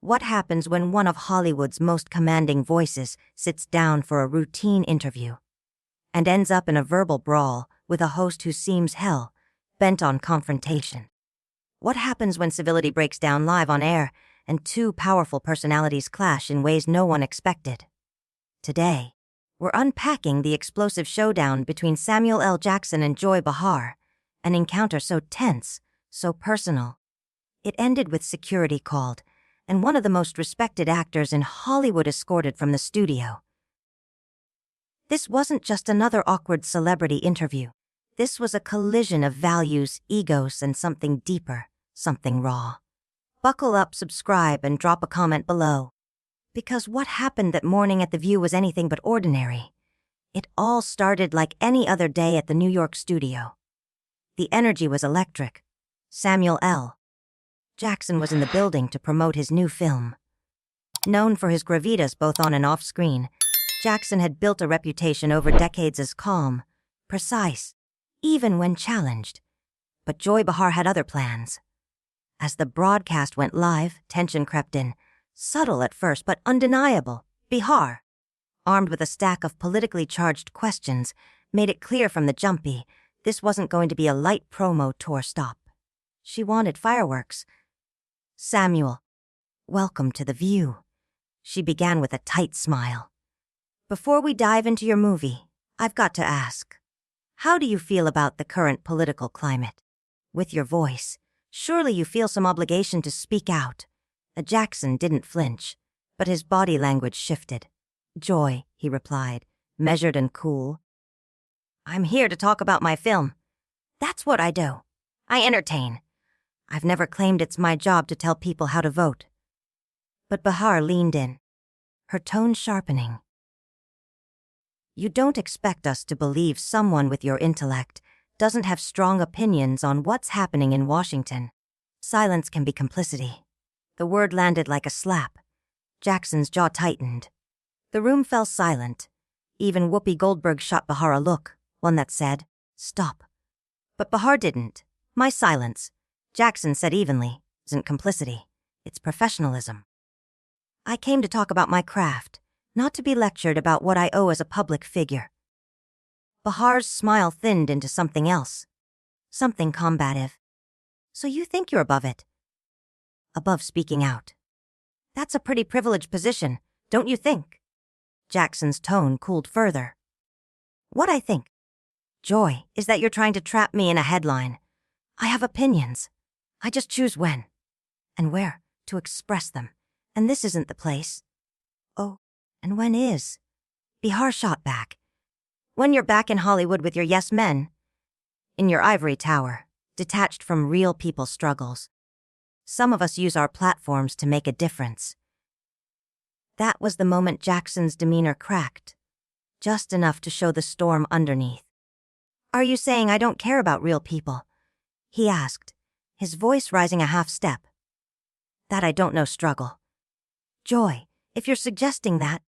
What happens when one of Hollywood's most commanding voices sits down for a routine interview and ends up in a verbal brawl with a host who seems hell bent on confrontation? What happens when civility breaks down live on air and two powerful personalities clash in ways no one expected? Today, we're unpacking the explosive showdown between Samuel L. Jackson and Joy Behar, an encounter so tense, so personal. It ended with security called, and one of the most respected actors in Hollywood escorted from the studio. This wasn't just another awkward celebrity interview. This was a collision of values, egos, and something deeper, something raw. Buckle up, subscribe, and drop a comment below. Because what happened that morning at The View was anything but ordinary. It all started like any other day at the New York studio. The energy was electric. Samuel L. Jackson was in the building to promote his new film. Known for his gravitas both on and off screen, Jackson had built a reputation over decades as calm, precise, even when challenged. But Joy Behar had other plans. As the broadcast went live, tension crept in, subtle at first but undeniable. Behar, armed with a stack of politically charged questions, made it clear from the jump this wasn't going to be a light promo tour stop. She wanted fireworks. Samuel, welcome to The View. She began with a tight smile. Before we dive into your movie, I've got to ask, how do you feel about the current political climate? With your voice, surely you feel some obligation to speak out. Jackson didn't flinch, but his body language shifted. Joy, he replied, measured and cool. I'm here to talk about my film. That's what I do. I entertain. I've never claimed it's my job to tell people how to vote. But Behar leaned in, her tone sharpening. You don't expect us to believe someone with your intellect doesn't have strong opinions on what's happening in Washington. Silence can be complicity. The word landed like a slap. Jackson's jaw tightened. The room fell silent. Even Whoopi Goldberg shot Behar a look, one that said, "Stop." But Behar didn't. My silence, Jackson said evenly, isn't complicity. It's professionalism. I came to talk about my craft, not to be lectured about what I owe as a public figure. Behar's smile thinned into something else, something combative. So you think you're above it? Above speaking out. That's a pretty privileged position, don't you think? Jackson's tone cooled further. What I think, Joy, is that you're trying to trap me in a headline. I have opinions. I just choose when and where to express them, and this isn't the place. Oh, and when is? Behar shot back. When you're back in Hollywood with your yes men, in your ivory tower, detached from real people's struggles. Some of us use our platforms to make a difference. That was the moment Jackson's demeanor cracked, just enough to show the storm underneath. Are you saying I don't care about real people? He asked, his voice rising a half step. That I don't know struggle. Joy, if you're suggesting that,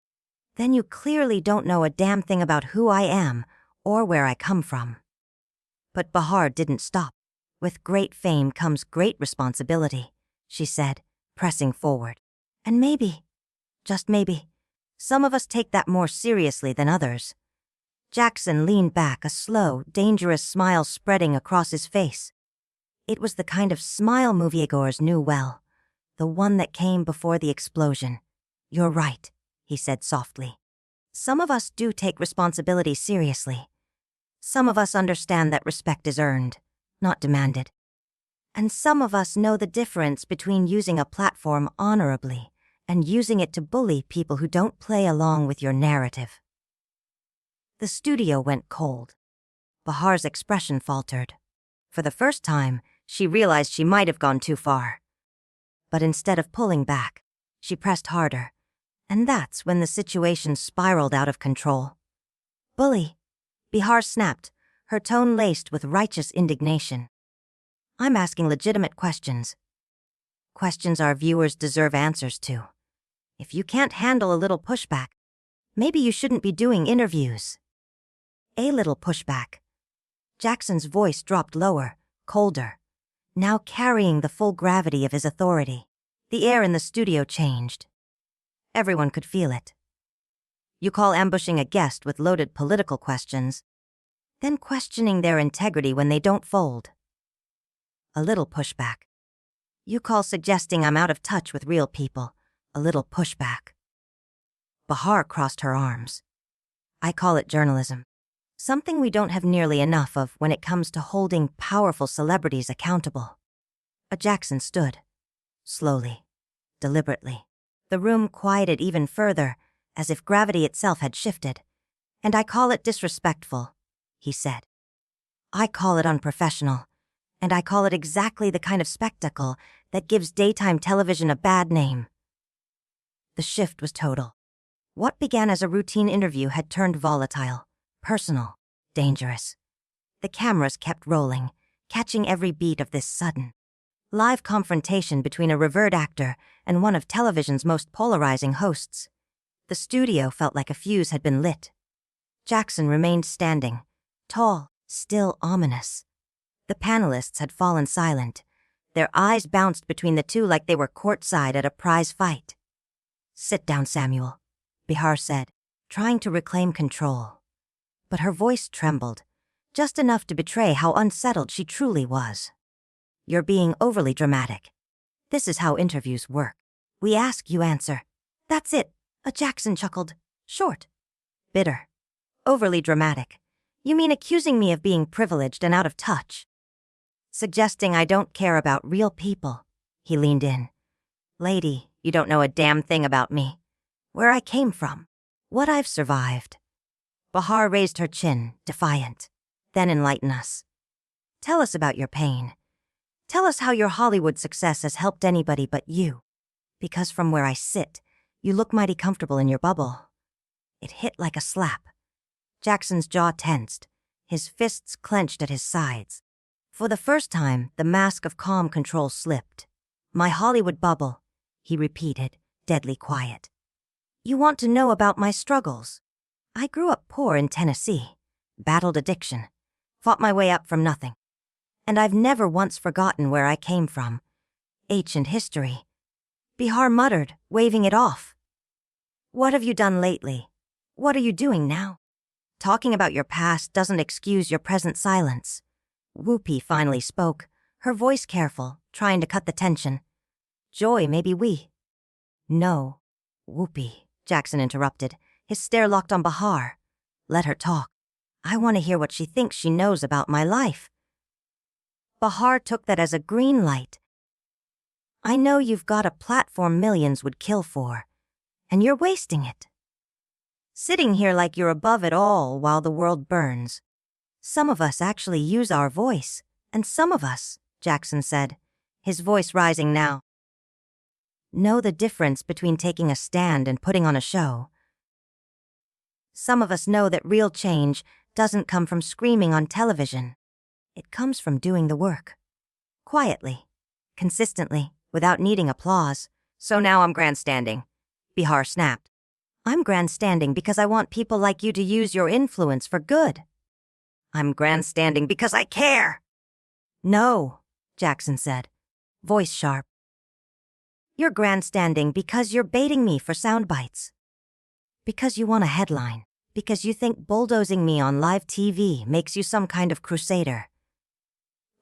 then you clearly don't know a damn thing about who I am or where I come from. But Behar didn't stop. With great fame comes great responsibility, she said, pressing forward. And maybe, just maybe, some of us take that more seriously than others. Jackson leaned back, a slow, dangerous smile spreading across his face. It was the kind of smile moviegoers knew well, the one that came before the explosion. You're right, he said softly. Some of us do take responsibility seriously. Some of us understand that respect is earned, not demanded. And some of us know the difference between using a platform honorably and using it to bully people who don't play along with your narrative. The studio went cold. Behar's expression faltered. For the first time, she realized she might have gone too far. But instead of pulling back, she pressed harder. And that's when the situation spiraled out of control. Bully, Behar snapped, her tone laced with righteous indignation. I'm asking legitimate questions. Questions our viewers deserve answers to. If you can't handle a little pushback, maybe you shouldn't be doing interviews. A little pushback. Jackson's voice dropped lower, colder, now carrying the full gravity of his authority. The air in the studio changed. Everyone could feel it. You call ambushing a guest with loaded political questions, then questioning their integrity when they don't fold. A little pushback. You call suggesting I'm out of touch with real people. A little pushback. Behar crossed her arms. I call it journalism. Something we don't have nearly enough of when it comes to holding powerful celebrities accountable. A Jackson stood. Slowly. Deliberately. The room quieted even further, as if gravity itself had shifted. And I call it disrespectful, he said. I call it unprofessional. And I call it exactly the kind of spectacle that gives daytime television a bad name. The shift was total. What began as a routine interview had turned volatile, personal, dangerous. The cameras kept rolling, catching every beat of this sudden, live confrontation between a revered actor and one of television's most polarizing hosts. The studio felt like a fuse had been lit. Jackson remained standing, tall, still ominous. The panelists had fallen silent. Their eyes bounced between the two like they were courtside at a prize fight. Sit down, Samuel, Behar said, trying to reclaim control. But her voice trembled, just enough to betray how unsettled she truly was. You're being overly dramatic. This is how interviews work. We ask, you answer. That's it, a Jackson chuckled. Short. Bitter. Overly dramatic. You mean accusing me of being privileged and out of touch? Suggesting I don't care about real people. He leaned in. Lady, you don't know a damn thing about me. Where I came from. What I've survived. Behar raised her chin, defiant. Then enlighten us. Tell us about your pain. Tell us how your Hollywood success has helped anybody but you. Because from where I sit, you look mighty comfortable in your bubble. It hit like a slap. Jackson's jaw tensed, his fists clenched at his sides. For the first time, the mask of calm control slipped. My Hollywood bubble, he repeated, deadly quiet. You want to know about my struggles? I grew up poor in Tennessee, battled addiction, fought my way up from nothing. And I've never once forgotten where I came from. Ancient history. Behar muttered, waving it off. What have you done lately? What are you doing now? Talking about your past doesn't excuse your present silence. Whoopi finally spoke, her voice careful, trying to cut the tension. Joy, maybe we. No. Whoopi, Jackson interrupted, his stare locked on Behar. Let her talk. I want to hear what she thinks she knows about my life. Behar took that as a green light. I know you've got a platform millions would kill for, and you're wasting it. Sitting here like you're above it all while the world burns. Some of us actually use our voice, and some of us, Jackson said, his voice rising now, know the difference between taking a stand and putting on a show. Some of us know that real change doesn't come from screaming on television. It comes from doing the work. Quietly, consistently, without needing applause. So now I'm grandstanding, Behar snapped. I'm grandstanding because I want people like you to use your influence for good. I'm grandstanding because I care. No, Jackson said, voice sharp. You're grandstanding because you're baiting me for sound bites. Because you want a headline. Because you think bulldozing me on live TV makes you some kind of crusader.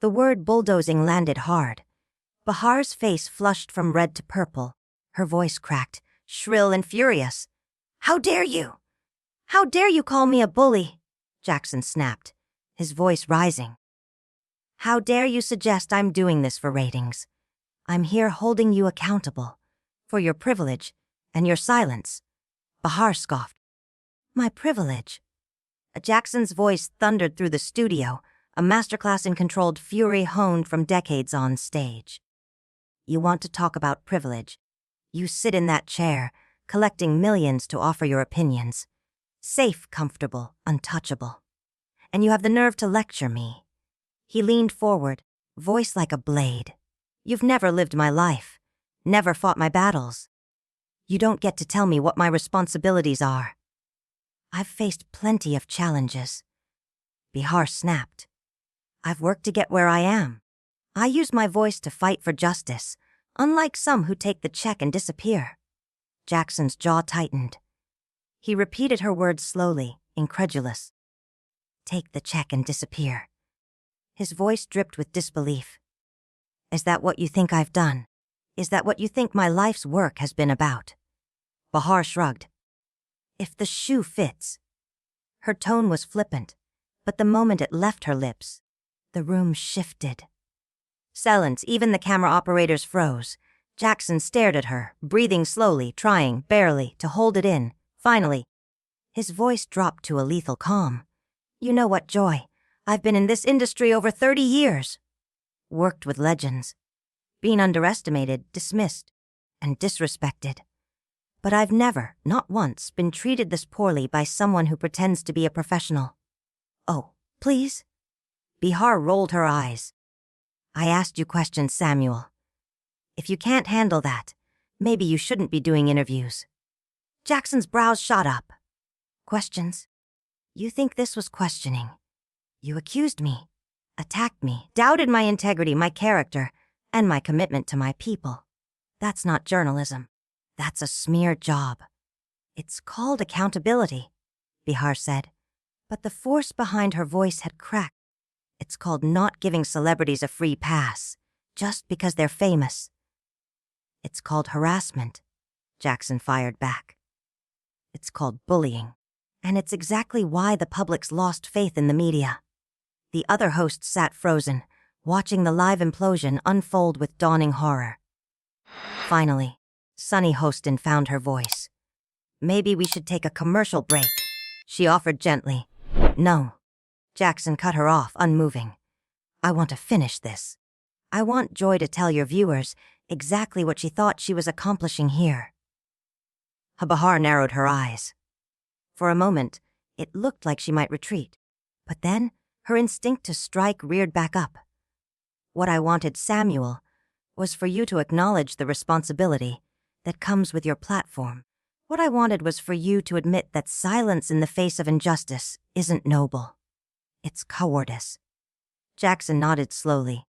The word bulldozing landed hard. Behar's face flushed from red to purple. Her voice cracked, shrill and furious. How dare you? How dare you call me a bully? Jackson snapped, his voice rising. How dare you suggest I'm doing this for ratings? I'm here holding you accountable for your privilege and your silence. Behar scoffed. My privilege. Jackson's voice thundered through the studio, a masterclass in controlled fury honed from decades on stage. You want to talk about privilege. You sit in that chair, collecting millions to offer your opinions. Safe, comfortable, untouchable. And you have the nerve to lecture me. He leaned forward, voice like a blade. You've never lived my life, never fought my battles. You don't get to tell me what my responsibilities are. I've faced plenty of challenges. Behar snapped. I've worked to get where I am. I use my voice to fight for justice, Unlike some who take the check and disappear. Jackson's jaw tightened. He repeated her words slowly, incredulous. Take the check and disappear. His voice dripped with disbelief. Is that what you think I've done? Is that what you think my life's work has been about? Behar shrugged. If the shoe fits. Her tone was flippant, but the moment it left her lips, the room shifted. Silence, even the camera operators froze. Jackson stared at her, breathing slowly, trying, barely, to hold it in. Finally, his voice dropped to a lethal calm. You know what, Joy? I've been in this industry over 30 years. Worked with legends. Been underestimated, dismissed, and disrespected. But I've never, not once, been treated this poorly by someone who pretends to be a professional. Oh, please? Behar rolled her eyes. I asked you questions, Samuel. If you can't handle that, maybe you shouldn't be doing interviews. Jackson's brows shot up. Questions? You think this was questioning? You accused me, attacked me, doubted my integrity, my character, and my commitment to my people. That's not journalism. That's a smear job. It's called accountability, Behar said, but the force behind her voice had cracked. It's called not giving celebrities a free pass, just because they're famous. It's called harassment, Jackson fired back. It's called bullying, and it's exactly why the public's lost faith in the media. The other hosts sat frozen, watching the live implosion unfold with dawning horror. Finally, Sunny Hostin found her voice. Maybe we should take a commercial break, she offered gently. No. Jackson cut her off, unmoving. I want to finish this. I want Joy to tell your viewers exactly what she thought she was accomplishing here. Behar narrowed her eyes. For a moment, it looked like she might retreat, but then her instinct to strike reared back up. What I wanted, Samuel, was for you to acknowledge the responsibility that comes with your platform. What I wanted was for you to admit that silence in the face of injustice isn't noble. It's cowardice. Jackson nodded slowly,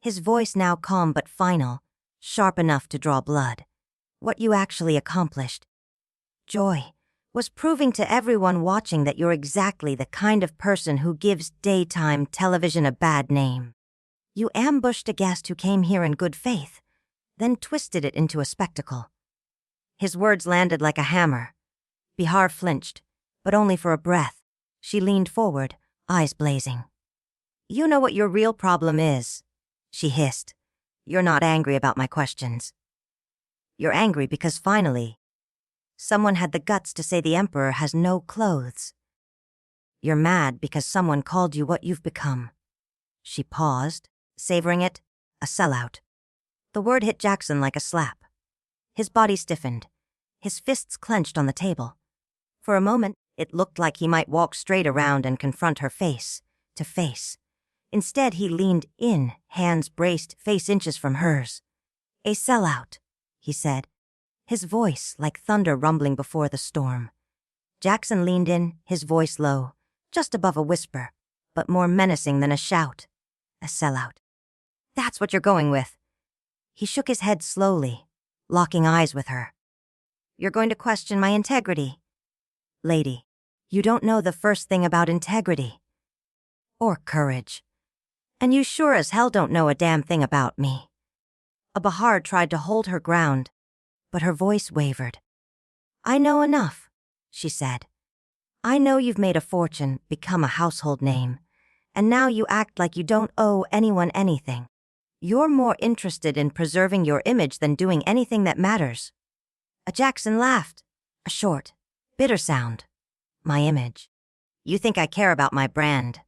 his voice now calm but final, sharp enough to draw blood. What you actually accomplished, Joy, was proving to everyone watching that you're exactly the kind of person who gives daytime television a bad name. You ambushed a guest who came here in good faith, then twisted it into a spectacle. His words landed like a hammer. Behar flinched, but only for a breath. She leaned forward, eyes blazing. You know what your real problem is, she hissed. You're not angry about my questions. You're angry because finally, someone had the guts to say the Emperor has no clothes. You're mad because someone called you what you've become. She paused, savoring it, a sellout. The word hit Jackson like a slap. His body stiffened, his fists clenched on the table. For a moment, it looked like he might walk straight around and confront her face to face. Instead, he leaned in, hands braced, face inches from hers. A sellout, he said, his voice like thunder rumbling before the storm. Jackson leaned in, his voice low, just above a whisper, but more menacing than a shout. A sellout. That's what you're going with. He shook his head slowly, locking eyes with her. You're going to question my integrity. Lady, you don't know the first thing about integrity. Or courage. And you sure as hell don't know a damn thing about me. Behar tried to hold her ground, but her voice wavered. I know enough, she said. I know you've made a fortune, become a household name, and now you act like you don't owe anyone anything. You're more interested in preserving your image than doing anything that matters. Jackson laughed, a short, bitter sound. My image. You think I care about my brand.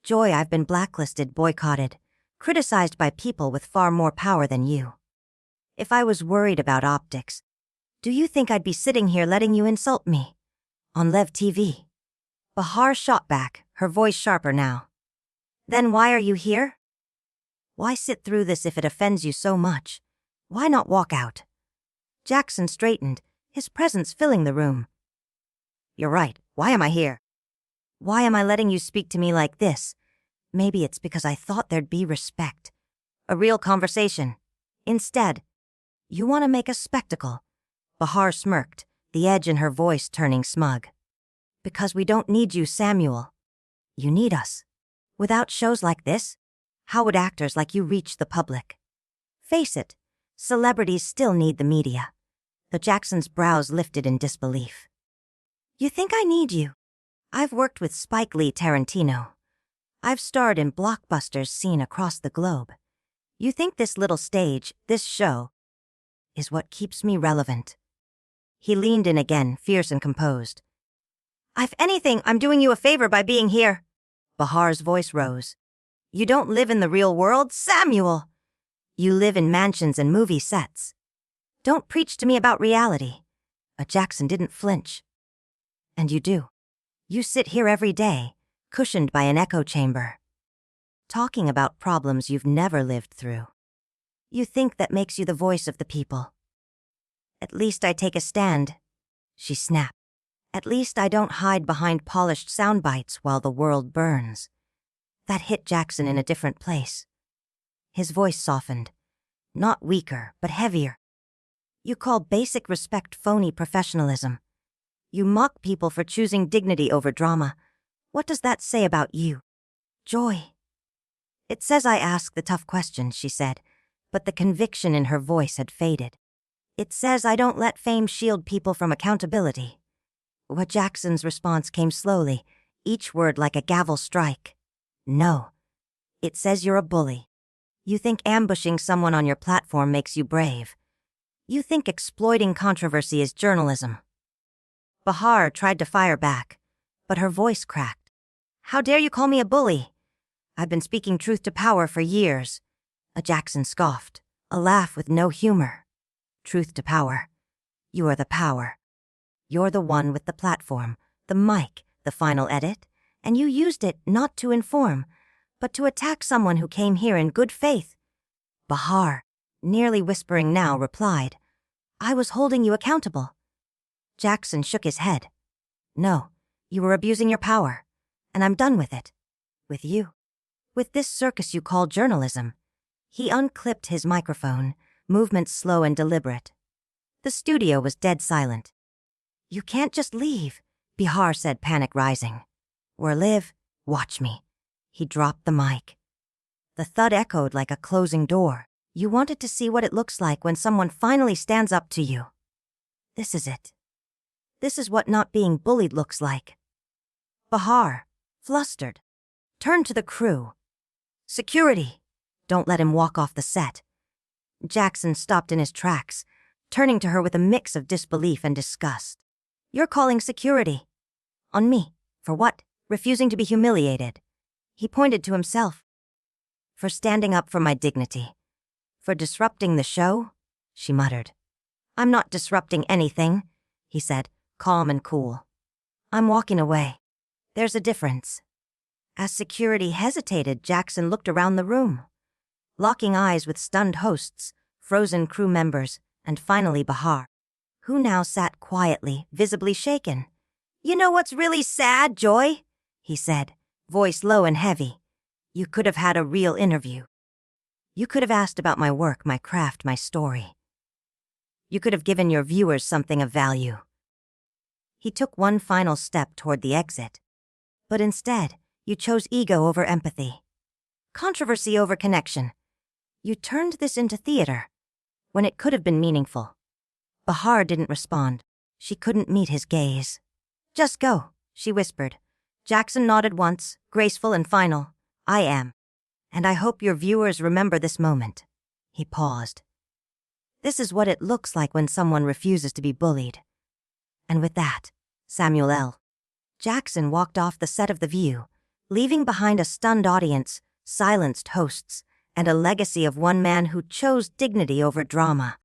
Joy, I've been blacklisted, boycotted, criticized by people with far more power than you. If I was worried about optics, do you think I'd be sitting here letting you insult me? On Lev TV. Behar shot back, her voice sharper now. Then why are you here? Why sit through this if it offends you so much? Why not walk out? Jackson straightened, his presence filling the room. You're right. Why am I here? Why am I letting you speak to me like this? Maybe it's because I thought there'd be respect. A real conversation. Instead, You want to make a spectacle. Behar smirked, the edge in her voice turning smug. Because we don't need you, Samuel. You need us. Without shows like this, how would actors like you reach the public? Face it, celebrities still need the media. The Jackson's brows lifted in disbelief. You think I need you? I've worked with Spike Lee Tarantino. I've starred in blockbusters seen across the globe. You think this little stage, this show, is what keeps me relevant? He leaned in again, fierce and composed. If anything, I'm doing you a favor by being here. Behar's voice rose. You don't live in the real world, Samuel. You live in mansions and movie sets. Don't preach to me about reality. But Jackson didn't flinch. And you do. You sit here every day, cushioned by an echo chamber, talking about problems you've never lived through. You think that makes you the voice of the people. At least I take a stand, she snapped. At least I don't hide behind polished sound bites while the world burns. That hit Jackson in a different place. His voice softened, not weaker, but heavier. You call basic respect phony professionalism. You mock people for choosing dignity over drama. What does that say about you? Joy. It says I ask the tough questions, she said, but the conviction in her voice had faded. It says I don't let fame shield people from accountability. What Jackson's response came slowly, each word like a gavel strike. No. It says you're a bully. You think ambushing someone on your platform makes you brave. You think exploiting controversy is journalism. Behar tried to fire back, but her voice cracked. How dare you call me a bully? I've been speaking truth to power for years. Jackson scoffed, a laugh with no humor. Truth to power. You are the power. You're the one with the platform, the mic, the final edit, and you used it not to inform, but to attack someone who came here in good faith. Behar, nearly whispering now, replied, I was holding you accountable. Jackson shook his head. No, you were abusing your power, and I'm done with it. With you. With this circus you call journalism. He unclipped his microphone, movements slow and deliberate. The studio was dead silent. You can't just leave, Behar said, panic rising. Or live, watch me. He dropped the mic. The thud echoed like a closing door. You wanted to see what it looks like when someone finally stands up to you. This is it. This is what not being bullied looks like. Behar, flustered, turned to the crew. Security! Don't let him walk off the set. Jackson stopped in his tracks, turning to her with a mix of disbelief and disgust. You're calling security. On me. For what? Refusing to be humiliated. He pointed to himself. For standing up for my dignity. For disrupting the show? She muttered. I'm not disrupting anything, he said, calm and cool. I'm walking away. There's a difference. As security hesitated, Jackson looked around the room, locking eyes with stunned hosts, frozen crew members, and finally Behar, who now sat quietly, visibly shaken. You know what's really sad, Joy? He said, voice low and heavy. You could have had a real interview. You could have asked about my work, my craft, my story. You could have given your viewers something of value. He took one final step toward the exit. But instead, you chose ego over empathy. Controversy over connection. You turned this into theater, when it could have been meaningful. Behar didn't respond. She couldn't meet his gaze. Just go, she whispered. Jackson nodded once, graceful and final. I am. And I hope your viewers remember this moment. He paused. This is what it looks like when someone refuses to be bullied. And with that, Samuel L. Jackson walked off the set of The View, leaving behind a stunned audience, silenced hosts, and a legacy of one man who chose dignity over drama.